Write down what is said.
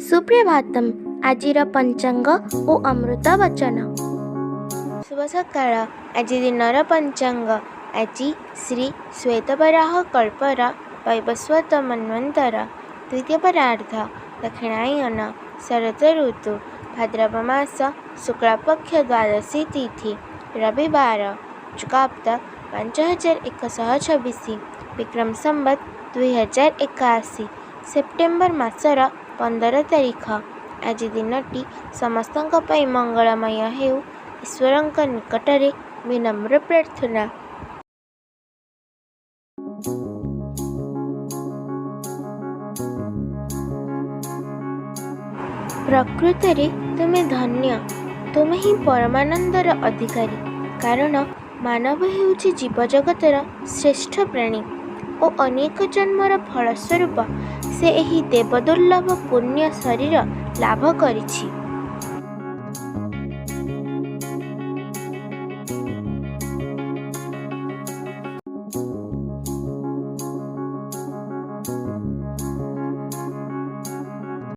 ସୁପ୍ରଭାତମ୍। ଆଜିର ପଞ୍ଚାଙ୍ଗ ଓ ଅମୃତ ବଚନ। ଶୁଭ ସକାଳ। ଆଜି ଦିନର ପଞ୍ଚାଙ୍ଗ। ଆଜି ଶ୍ରୀ ଶ୍ୱେତବରାହ କଳ୍ପର ବୈବସ୍ୱତ ମନ୍ୱନ୍ତର ଦ୍ୱିତୀୟ ପରାର୍ଦ୍ଧ ଦକ୍ଷିଣାୟନ ଶରତ ଋତୁ ଭାଦ୍ରବ ମାସ ଶୁକ୍ଳପକ୍ଷ ଦ୍ୱାଦଶୀ ତିଥି ରବିବାର ଯୁଗାବ୍ଦ 5126 ବିକ୍ରମ ସମ୍ବତ 2081 ସେପ୍ଟେମ୍ବର ମାସର 15 ତାରିଖ। ଆଜି ଦିନଟି ସମସ୍ତଙ୍କ ପାଇଁ ମଙ୍ଗଳମୟ ହେଉ, ଈଶ୍ୱରଙ୍କ ନିକଟରେ ବିନମ୍ର ପ୍ରାର୍ଥନା। ପ୍ରକୃତରେ ତୁମେ ଧନ୍ୟ, ତୁମେ ହିଁ ପରମାନନ୍ଦର ଅଧିକାରୀ। କାରଣ ମାନବ ହେଉଛି ଜୀବଜଗତର ଶ୍ରେଷ୍ଠ ପ୍ରାଣୀ ଓ ଅନେକ ଜନ୍ମର ଫଳସ୍ୱରୂପ ସେ ଏହି ଦେବଦୁର୍ଲଭ ପୁଣ୍ୟ ଶରୀର ଲାଭ କରିଛି।